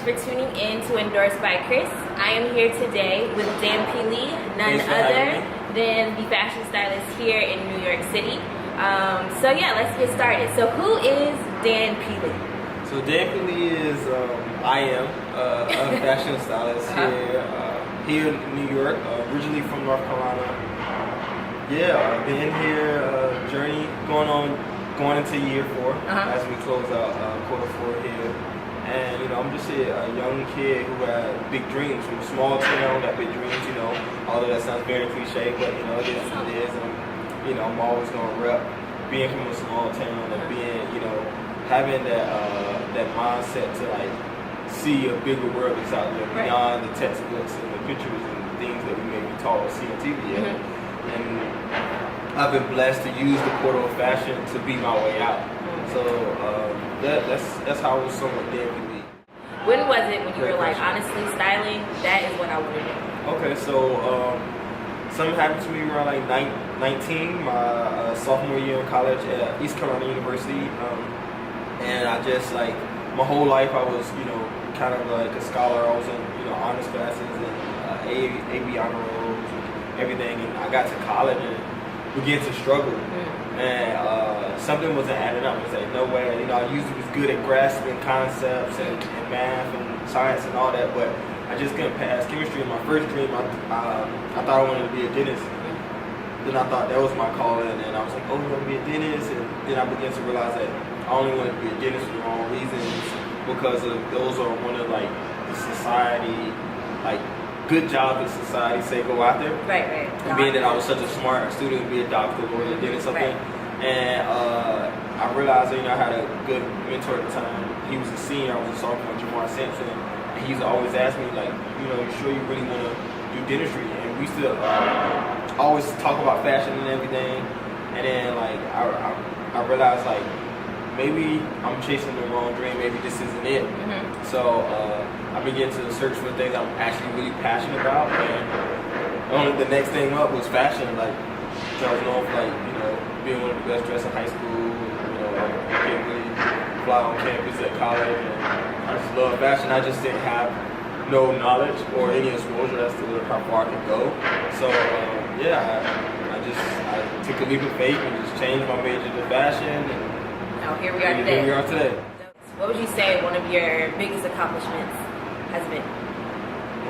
for tuning in to Endorsed by Krys. I am here today with Dan P.LEE, none other than the fashion stylist here in New York City. So yeah, let's get started. So who is Dan P.LEE? So Dan P.LEE is, I am a fashion stylist here in New York, originally from North Carolina. Yeah, been here, journey going into year 4 as we close out quarter 4 here. And I'm just a young kid who had big dreams from a small town, got big dreams, although that sounds very cliche, but it is what it is. And I'm always gonna rep being from a small town and being, having that mindset to like see a bigger world that's out there beyond the textbooks and the pictures and the things that we may be taught or see on TV. And I've been blessed to use the portal of fashion to be my way out. So that's how I was somewhat Dan P.LEE. When was it when you were like, honestly, styling, that is what I want to do? Okay, so something happened to me around like 19, my sophomore year in college at East Carolina University. And I just like, my whole life I was, kind of like a scholar. I was in, honors classes and AB honor rolls and everything. And I got to college and began to struggle. And something wasn't adding up. I was like, no way. I usually was good at grasping concepts and math and science and all that, but I just couldn't pass chemistry. In my first dream, I thought I wanted to be a dentist. Then I thought that was my calling, and I was like, oh, I'm going to be a dentist. And then I began to realize that I only wanted to be a dentist for the wrong reasons, because of those are one of like the society, like good jobs that society say go out there. Right. And being that I was such a smart student, be a doctor, lawyer, dentist, something. And I realized that I had a good mentor at the time. He was a senior, I was a sophomore, Jamar Sampson. And he used to always ask me like, you sure you really want to do dentistry? And we used to always talk about fashion and everything. And then like I realized like maybe I'm chasing the wrong dream. Maybe this isn't it. So I began to search for things I'm actually really passionate about. And the next thing up was fashion. Like I was known for like being one of the best dressed in high school. I can't really fly on campus at college. And I just love fashion. I just didn't have no knowledge or any exposure as to how far I could go. So I took a leap of faith and just changed my major to fashion. And now here we are today. Here we are today. What would you say one of your biggest accomplishments has been?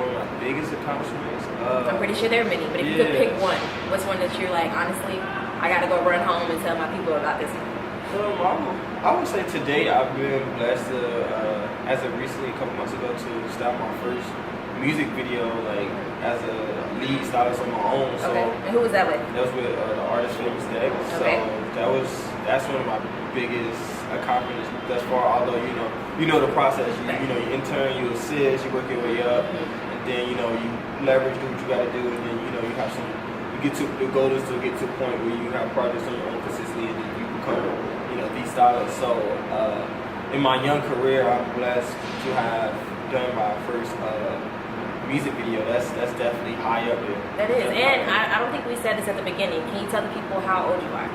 One of my biggest accomplishments? I'm pretty sure there are many, but if you could pick one, what's one that you're like, honestly, I gotta go run home and tell my people about this one? I would say today I've been blessed to, as of recently, a couple months ago, to start my first music video, like as a lead stylist on my own. So and who was that with? That was with the artist Famous Deck. So that's one of my biggest accomplishments thus far. Although you know the process. You intern, you assist, you work your way up, and then you leverage, do what you got to do, and then you have some. You get to the goal is to get to a point where you have projects on your own consistently, and then you become the stylist. So in my young career, I'm blessed to have done my first music video. That's definitely high up there. That is, and I don't think we said this at the beginning. Can you tell the people how old you are?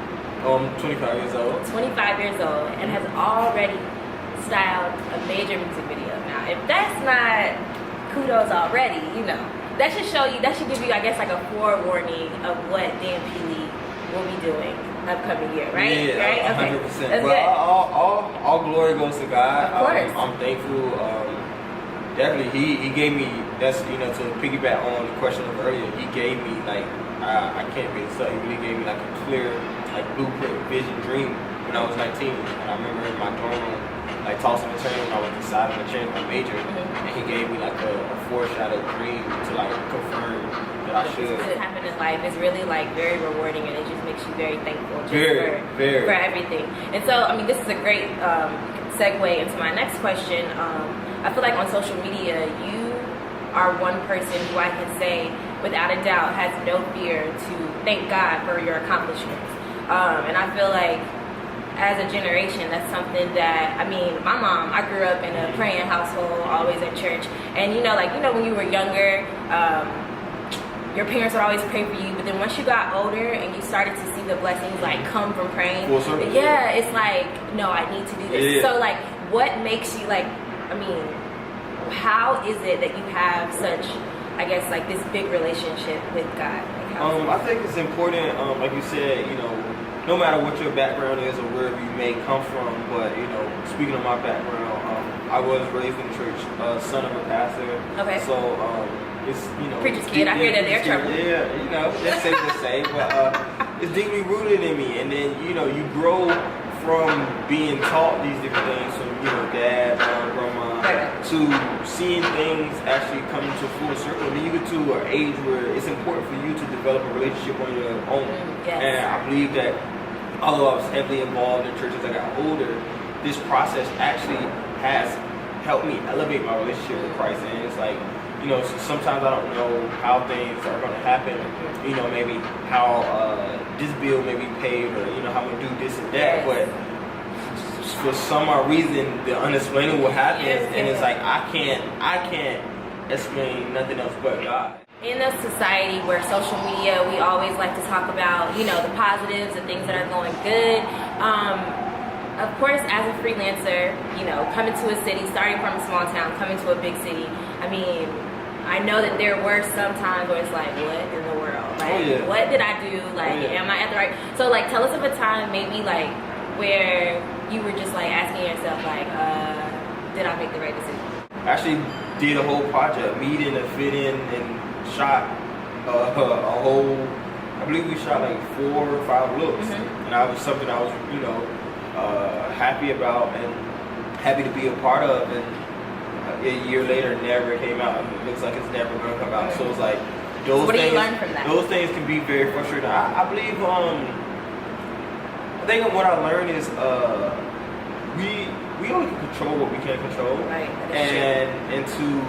I'm 25 years old. 25 years old, and has already styled a major music video. Now, if that's not kudos already, that should show you, that should give you, I guess, like a forewarning of what Dan P.LEE will be doing upcoming year, right? Yeah, right? 100%. Okay. But all glory goes to God. Of course. I'm thankful. Definitely, he gave me, that's, to piggyback on the question of earlier, he gave me, like, I can't be so, he really gave me, like, a clear, like, blueprint, vision, dream when I was 19. And I remember in my dorm room, like, tossing and turning when I was deciding to change my major. And he gave me, like, a foreshadowed dream to, like, confirm that I should. What happened in life is really, like, very rewarding, and it just makes you very thankful just for everything. And so, I mean, this is a great segue into my next question. I feel like on social media, you are one person who I can say, without a doubt, has no fear to thank God for your accomplishments. And I feel like, as a generation, that's something that, my mom, I grew up in a praying household, always at church. And when you were younger, your parents would always pray for you, but then once you got older and you started to see the blessings like come from praying, it's like, no, I need to do this. So like, what makes you like, how is it that you have such, I guess, like this big relationship with God? Like, I think it's important, like you said, no matter what your background is or wherever you may come from, but speaking of my background, I was raised in church, son of a pastor. Okay. So it's preacher's kid. I hear that they're trouble. Yeah, that's safe to say, but it's deeply rooted in me. And then you grow from being taught these different things from dad, mom, grandma, to seeing things actually come into full circle. Then you get to an age where it's important for you to develop a relationship on your own. Yes. And I believe that although I was heavily involved in church as I got older, this process actually has helped me elevate my relationship with Christ. And it's like, sometimes I don't know how things are going to happen, maybe how this bill may be paid, or how I'm going to do this and that, but for some odd reason the unexplainable happens, and it's like I can't explain nothing else but God. In a society where social media, we always like to talk about, the positives, the things that are going good. Of course, as a freelancer, coming to a city, starting from a small town, coming to a big city, I know that there were some times where it's like, what in the world? Like, what did I do? Like, am I at the right? So, like, tell us of a time maybe, like, where you were just, like, asking yourself, like, did I make the right decision? I actually did a whole project, meeting and fitting, and shot a whole, I believe we shot like 4 or 5 looks. And that was something I was, happy about and happy to be a part of. And a year later, it never came out. It looks like it's never going to come out. So it's like those what things. Do you learn from that? Those things can be very frustrating. I believe. I think what I learned is we only can control what we can't control. Right. And to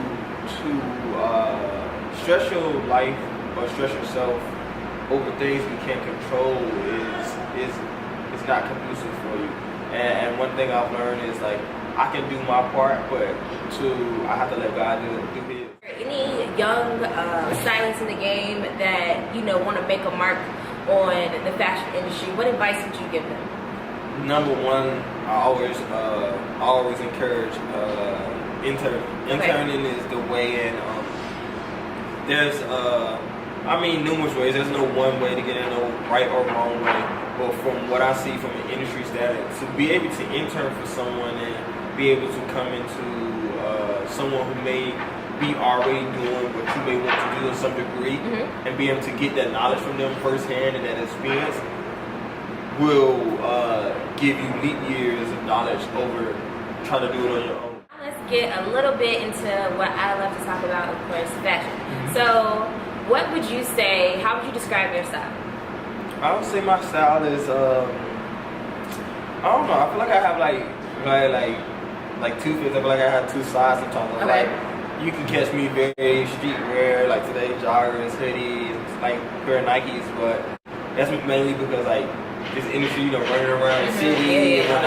stress your life or stress yourself over things we can't control is not conducive for you. And one thing I've learned is like I can do my part, but I have to let God do His. Any young stylists in the game that want to make a mark on the fashion industry, what advice would you give them? Number one, I always encourage interning. Interning is the way, and there's numerous ways. There's no one way to get in, no right or wrong way. But from what I see from an industry standard, to be able to intern for someone and be able to come into someone who may be already doing what you may want to do to some degree, and be able to get that knowledge from them firsthand and that experience will give you leap years of knowledge over trying to do it on your own. Let's get a little bit into what I love to talk about, of course, fashion. So what would you say, how would you describe your style? I would say my style is, I don't know, I feel like I have like two fits. I feel like I have two sides sometimes. Like, you can catch me very streetwear, like today, joggers, hoodies, like pair of Nikes, but that's mainly because like this industry, running around the city, and we're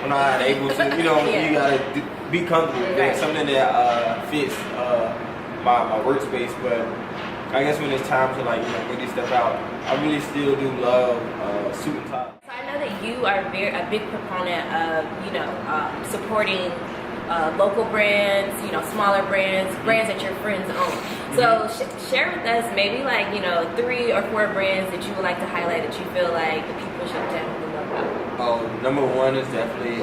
not able to, you gotta be comfortable. There's something that fits my workspace, but I guess when it's time to really step out, I really still do love suit and tie. So I know that you are a big proponent of supporting local brands, smaller brands that your friends own. So share with us maybe 3 or 4 brands that you would like to highlight that you feel like the people should definitely know about. Oh, number one is definitely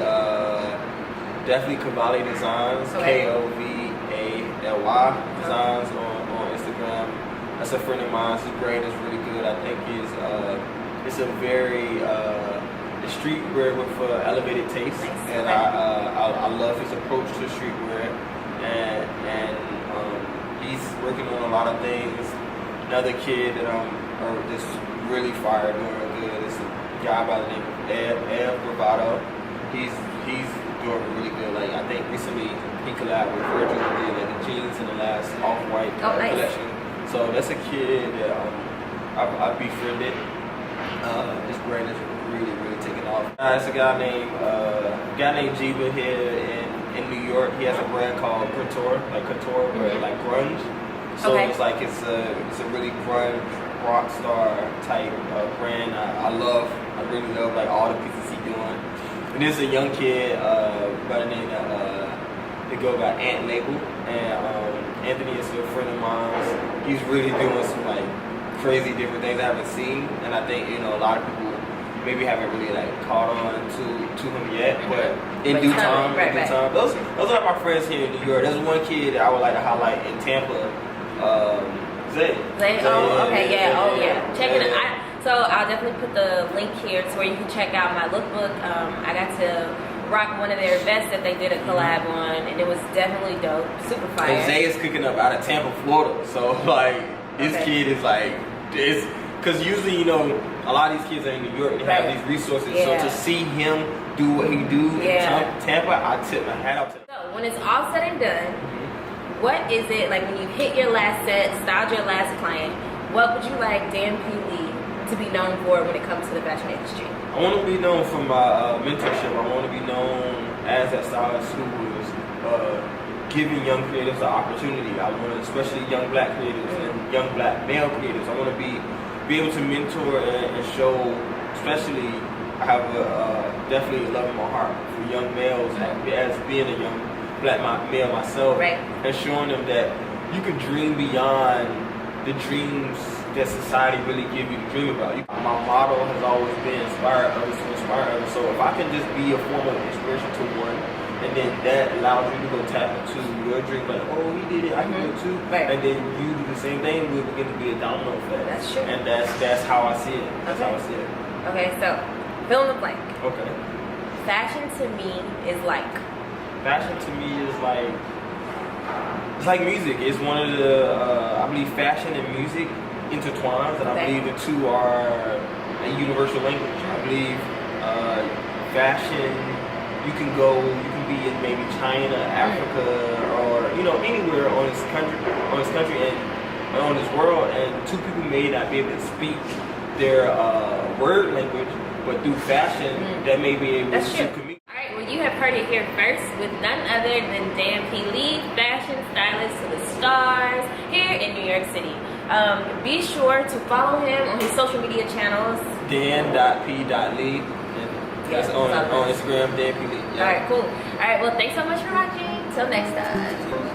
P.LEE Designs, K-O-V-A-L-Y Designs on Instagram. That's a friend of mine. His brand is really good. I think it's a very streetwear with elevated taste, and I love his approach to streetwear, and he's working on a lot of things. Another kid that that's really fire, doing good, is a guy by the name of Ed Bravado. He's doing really good. Like I think recently he collabed with Virgil, did the jeans in the last Off-White collection. So that's a kid that I've befriended. This brand is really taking off. It's a guy named Jiba here in New York. He has a brand called Couture, like grunge. So it's like it's a really grunge rock star type brand. I really love like all the pieces he's doing. And there's a young kid by the name of the girl got Ant Label, and Anthony is a friend of mine. He's really doing some like crazy different things I haven't seen, and I think a lot of people maybe haven't really like caught on to him yet, but in due time, those are my friends here in New York. There's one kid that I would like to highlight in Tampa, Zay. Oh, okay, yeah. Check it out. So I'll definitely put the link here to where you can check out my lookbook. I got to rock one of their vests that they did a collab on, and it was definitely dope, super fire. And Zay is cooking up out of Tampa, Florida. So like this kid is like this. Because usually, a lot of these kids are in New York and they have these resources. So to see him do what he do in Tampa, I tip my hat off to him. So when it's all said and done, what is it, like when you hit your last set, styled your last client, what would you like Dan P.LEE to be known for when it comes to the fashion industry? I want to be known for my mentorship. I want to be known as that stylist who is giving young creatives the opportunity. I want to, especially young black creatives and young black male creatives, I want to be able to mentor and show, especially I have definitely a love in my heart for young males as being a young black male myself, and showing them that you can dream beyond the dreams that society really give you to dream about. My motto has always been inspire others to inspire others. So if I can just be a form of inspiration to one, and then that allows you to go tap into your dream, like, oh, he did it, I can do it too. And then you do the same thing, we'll begin to be a domino effect. That's true. And that's how I see it. That's how I see it. Okay, so fill in the blank. Okay. Fashion to me is like? Fashion to me is like, it's like music. It's one of the, I believe fashion and music intertwines, and I believe the two are a universal language. I believe fashion, you can be in maybe China, Africa, or anywhere on this country and on this world, and two people may not be able to speak their word language, but through fashion that may be able to communicate. Alright, well, you have heard it here first with none other than Dan P.LEE, fashion stylist to the stars here in New York City. Be sure to follow him on his social media channels. Dan.P.LEE. That's on Instagram, Dan P.LEE. Alright, cool. Alright, well, thanks so much for watching. Till next time.